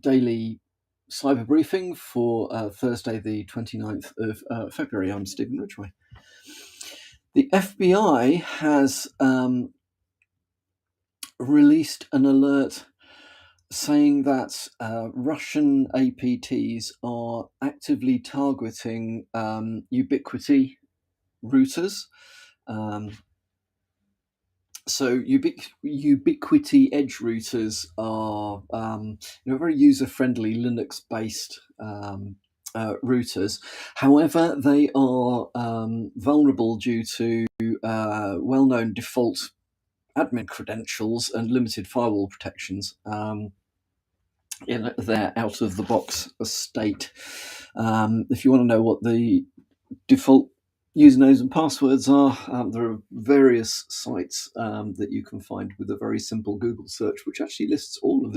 daily cyber briefing for Thursday, the 29th of February. I'm Stephen Ridgway. The FBI has released an alert saying that Russian APTs are actively targeting Ubiquiti routers. So Ubiquiti edge routers are very user-friendly Linux-based routers. However, they are vulnerable due to well-known default admin credentials and limited firewall protections in their out-of-the-box state. If you want to know what the default usernames and passwords are, there are various sites that you can find with a very simple Google search, which actually lists all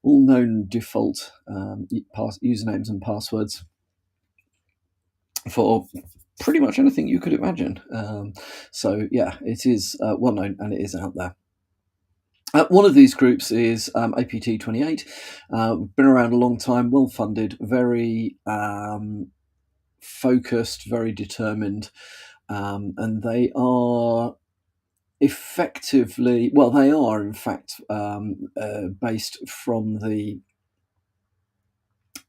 known default usernames and passwords for pretty much anything you could imagine. So yeah, it is well known and it is out there. One of these groups is APT28. Been around a long time, well funded, very focused, very determined, and they are effectively, well, they are in fact based from the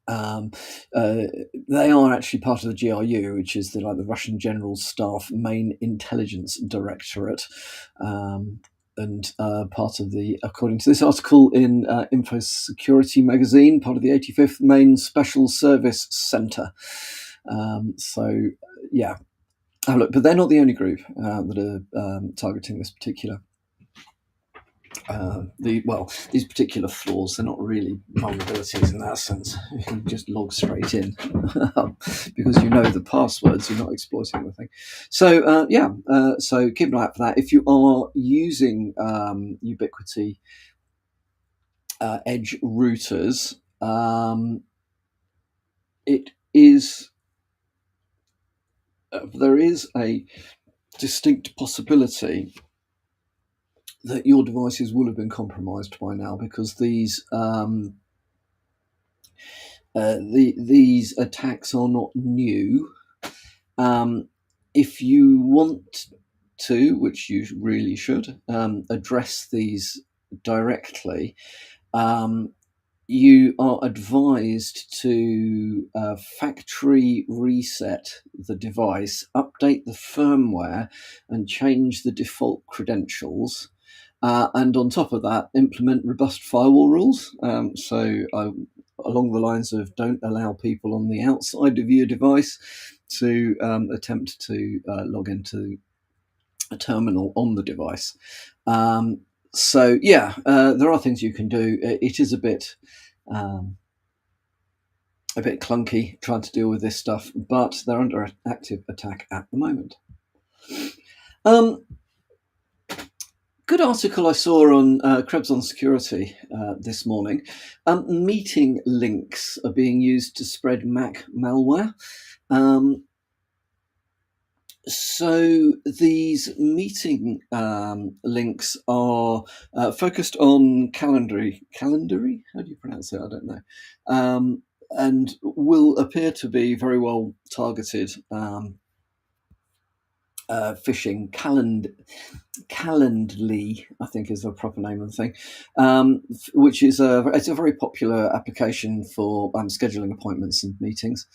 they are actually part of the GRU, which is the Russian General Staff Main Intelligence Directorate, and part of the, according to this article in Info Security magazine, part of the 85th Main Special Service Centre. So yeah, have a look. But they're not the only group that are targeting this particular these particular flaws. They're not really vulnerabilities in that sense. You can just log straight in because you know the passwords. You're not exploiting the thing. So so keep an eye out for that. If you are using Ubiquiti edge routers, it is there is a distinct possibility that your devices will have been compromised by now, because these these attacks are not new. If you want to, which you really should, address these directly, you are advised to factory reset the device, update the firmware, and change the default credentials. And on top of that, implement robust firewall rules. Along the lines of don't allow people on the outside of your device to attempt to log into a terminal on the device. So yeah, there are things you can do. It is a bit clunky trying to deal with this stuff, but they're under active attack at the moment. Good article I saw on Krebs on Security this morning. Meeting links are being used to spread Mac malware. So these meeting links are focused on Calendly. How do you pronounce it? I don't know. And will appear to be very well targeted phishing. Calendly, I think, is the proper name of the thing, which is it's a very popular application for scheduling appointments and meetings.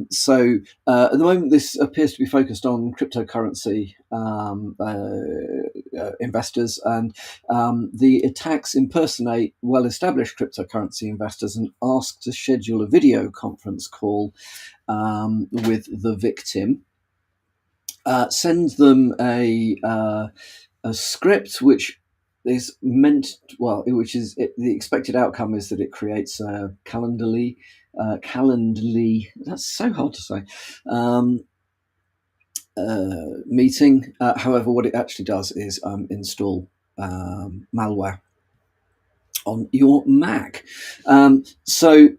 So at the moment, this appears to be focused on cryptocurrency investors, and the attacks impersonate well-established cryptocurrency investors and ask to schedule a video conference call with the victim. Sends them a script which is meant, the expected outcome is that it creates a Calendly, that's so hard to say, meeting. However, what it actually does is install malware on your Mac. So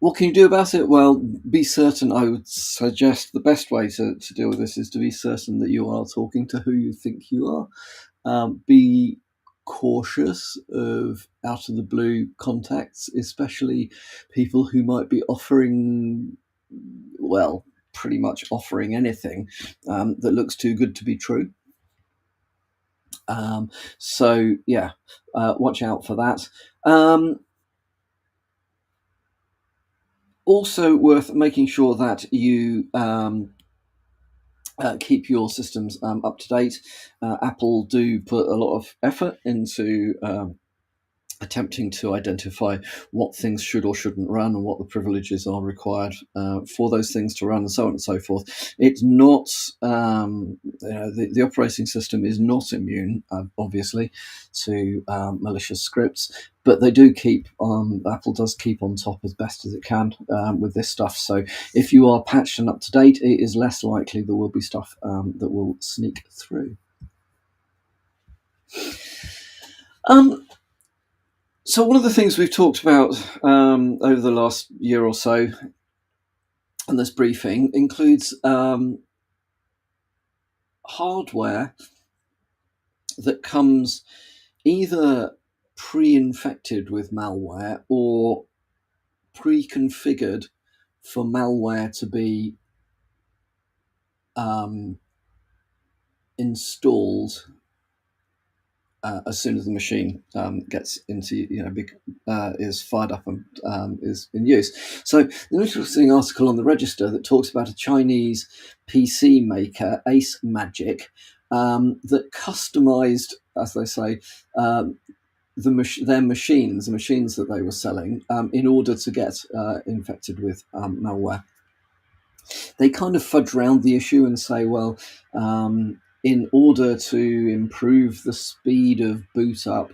what can you do about it? Well, be certain. I would suggest the best way to deal with this is to be certain that you are talking to who you think you are. Be cautious of out of the blue contacts, especially people who might be offering, well, pretty much offering anything that looks too good to be true. So yeah, watch out for that. Also worth making sure that you keep your systems up to date. Apple do put a lot of effort into attempting to identify what things should or shouldn't run and what the privileges are required for those things to run, and so on and so forth. It's not, the operating system is not immune, obviously, to malicious scripts, but they do keep, Apple does keep on top as best as it can with this stuff. So if you are patched and up to date, it is less likely there will be stuff that will sneak through. So one of the things we've talked about over the last year or so in this briefing includes hardware that comes either pre-infected with malware or pre-configured for malware to be installed as soon as the machine gets into, is fired up and is in use. So, an interesting article on the Register that talks about a Chinese PC maker, Ace Magic, that customized, as they say, their machines, the machines that they were selling, in order to get infected with malware. They kind of fudge around the issue and say, well, in order to improve the speed of boot up,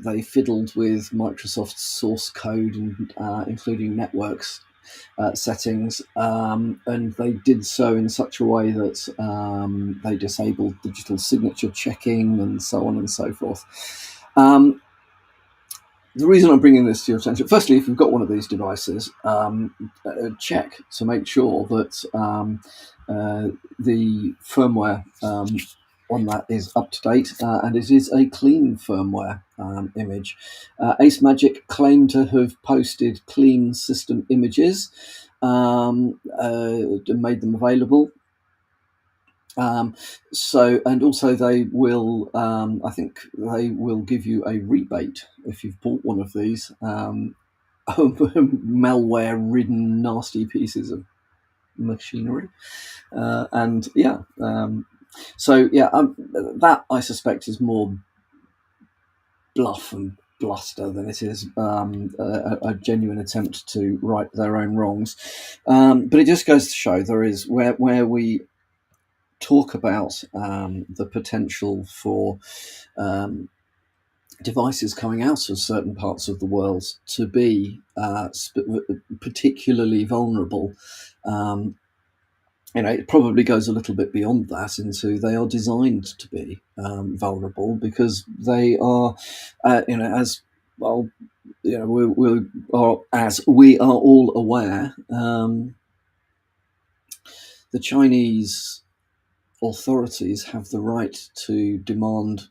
they fiddled with Microsoft's source code, and including networks settings, and they did so in such a way that they disabled digital signature checking and so on and so forth. The reason I'm bringing this to your attention, firstly, if you've got one of these devices, check to make sure that the firmware on that is up to date, and it is a clean firmware image. Ace Magic claimed to have posted clean system images and made them available. And also they will, I think they will give you a rebate if you've bought one of these malware-ridden, nasty pieces of machinery. That I suspect is more bluff and bluster than it is a genuine attempt to right their own wrongs. But it just goes to show there is where we talk about the potential for devices coming out of certain parts of the world to be particularly vulnerable. It probably goes a little bit beyond that into they are designed to be vulnerable because they are, as well, as we are all aware, the Chinese authorities have the right to demand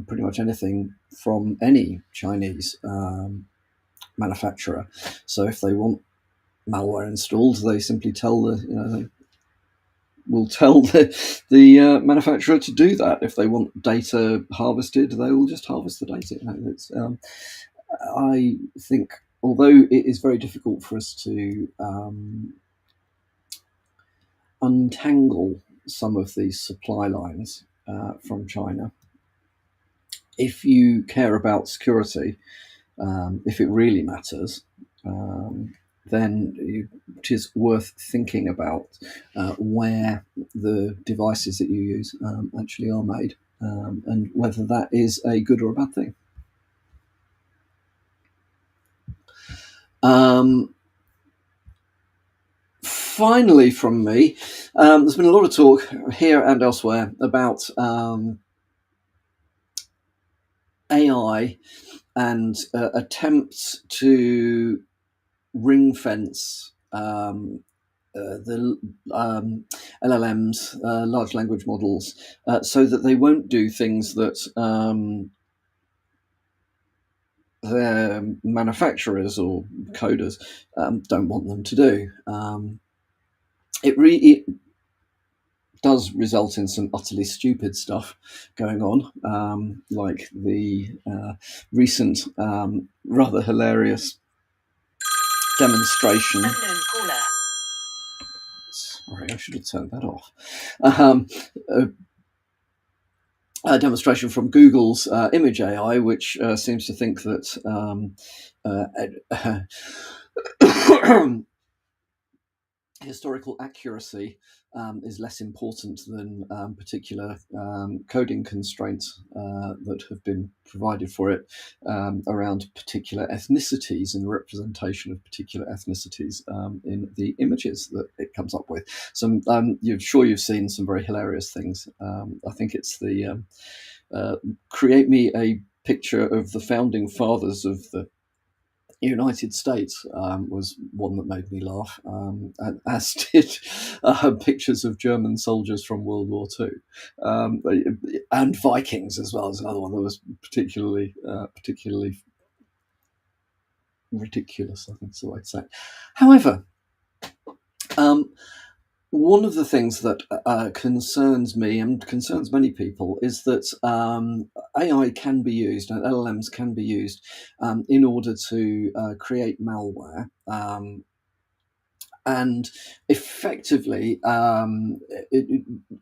pretty much anything from any Chinese manufacturer. So if they want malware installed, they simply tell they will tell the manufacturer to do that. If they want data harvested, they will just harvest the data. I think, although it is very difficult for us to untangle some of these supply lines from China, if you care about security, if it really matters, then it is worth thinking about where the devices that you use actually are made, and whether that is a good or a bad thing. Finally, from me, there's been a lot of talk here and elsewhere about AI and attempts to ring fence the LLMs, large language models, so that they won't do things that their manufacturers or coders don't want them to do. It does result in some utterly stupid stuff going on, like the recent rather hilarious demonstration. Sorry, I should have turned that off. A demonstration from Google's Image AI, which seems to think that historical accuracy is less important than particular coding constraints that have been provided for it around particular ethnicities and representation of particular ethnicities in the images that it comes up with. Some, you're sure you've seen some very hilarious things. I think it's the create me a picture of the founding fathers of the United States was one that made me laugh, as did pictures of German soldiers from World War II, and Vikings as well as another one that was particularly ridiculous, I think is the way to say it. However, one of the things that concerns me and concerns many people is that AI can be used and LLMs can be used in order to create malware and effectively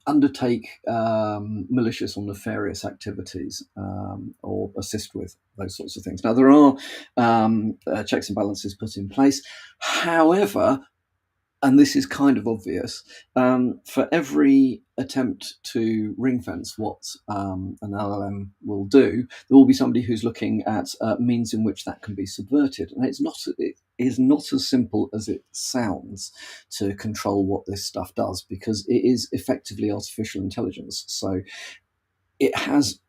undertake malicious or nefarious activities or assist with those sorts of things. Now, there are checks and balances put in place. However, and this is kind of obvious, for every attempt to ring fence what an LLM will do, there will be somebody who's looking at means in which that can be subverted. And it is not as simple as it sounds to control what this stuff does, because it is effectively artificial intelligence. So it has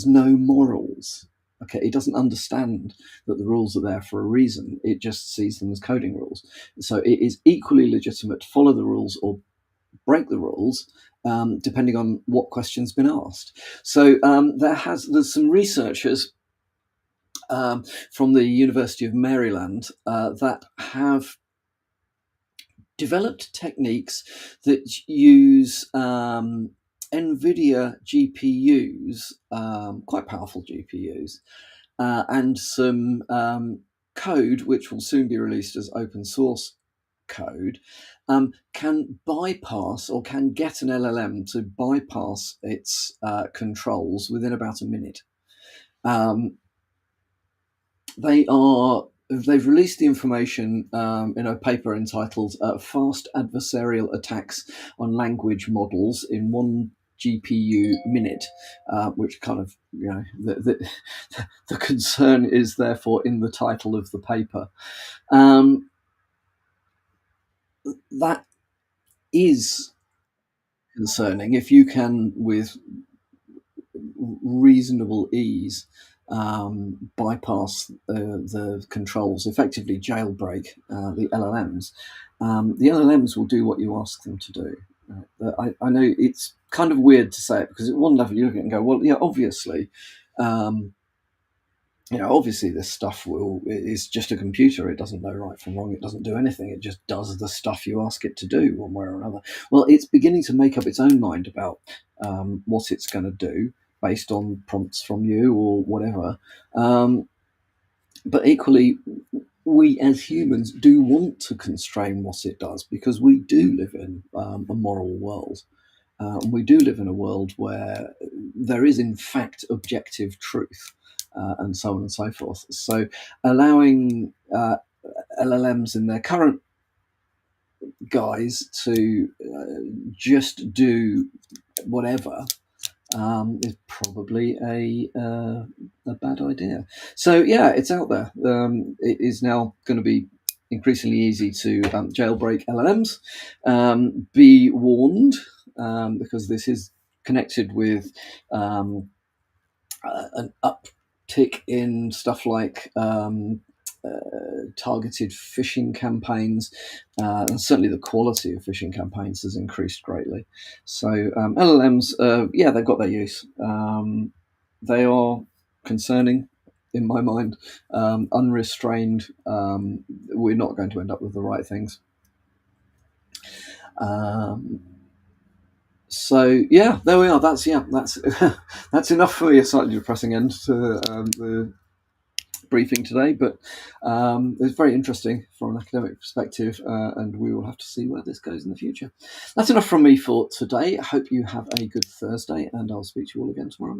no morals. Okay, it doesn't understand that the rules are there for a reason. It just sees them as coding rules. So it is equally legitimate to follow the rules or break the rules, depending on what question's been asked. So there's some researchers from the University of Maryland that have developed techniques that use NVIDIA GPUs, quite powerful GPUs, and some code, which will soon be released as open source code, can bypass or can get an LLM to bypass its controls within about a minute. They've released the information in a paper entitled "Fast Adversarial Attacks on Language Models in 1 GPU Minute," which kind of, the concern is therefore in the title of the paper. That is concerning. If you can, with reasonable ease, bypass the controls, effectively jailbreak the LLMs. The LLMs will do what you ask them to do. I know it's kind of weird to say it, because at one level you look at it and go, well, yeah, obviously, obviously this stuff is just a computer. It doesn't know right from wrong. It doesn't do anything. It just does the stuff you ask it to do one way or another. Well, it's beginning to make up its own mind about what it's going to do based on prompts from you or whatever. But equally, we as humans do want to constrain what it does, because we do live in a moral world. We do live in a world where there is, in fact, objective truth, and so on and so forth. So allowing LLMs in their current guise to just do whatever is probably a bad idea. So yeah, it's out there. It is now going to be increasingly easy to jailbreak LLMs. Be warned, because this is connected with an uptick in stuff like targeted phishing campaigns, and certainly the quality of phishing campaigns has increased greatly. So LLMs, they've got their use. They are concerning. in my mind, unrestrained, we're not going to end up with the right things. So yeah, there we are. That's that's enough for me. A slightly depressing end to the briefing today, but it's very interesting from an academic perspective, and we will have to see where this goes in the future. That's enough from me for today. I hope you have a good Thursday, and I'll speak to you all again tomorrow morning.